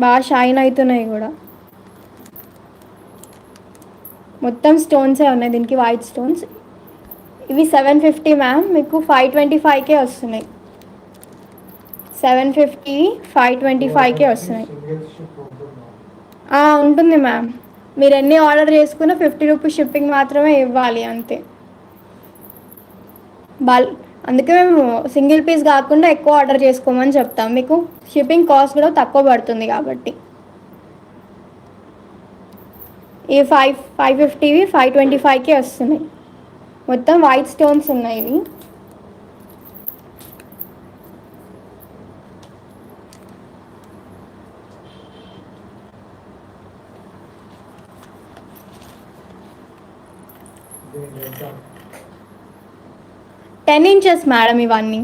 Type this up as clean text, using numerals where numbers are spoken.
బాగా షైన్ అవుతున్నాయి కూడా. మొత్తం స్టోన్సే ఉన్నాయి దీనికి, వైట్ స్టోన్స్. ఇవి 750 మ్యామ్, మీకు 525కే వస్తున్నాయి. 750 525కే వస్తున్నాయి. ఉంటుంది మ్యామ్, మీరు ఎన్ని ఆర్డర్ చేసుకున్నా 50 రూపీస్ షిప్పింగ్ మాత్రమే ఇవ్వాలి అంతే. అందుకే మేము సింగిల్ పీస్ కాకుండా ఎక్కువ ఆర్డర్ చేసుకోమని చెప్తాం, మీకు షిప్పింగ్ కాస్ట్ కూడా తక్కువ పడుతుంది కాబట్టి. ఈ 550వి 525కే వస్తున్నాయి. మొత్తం వైట్ స్టోన్స్ ఉన్నాయి ఇవి. దీని ఎంత? 10 ఇంచెస్ మేడం ఇవన్నీ.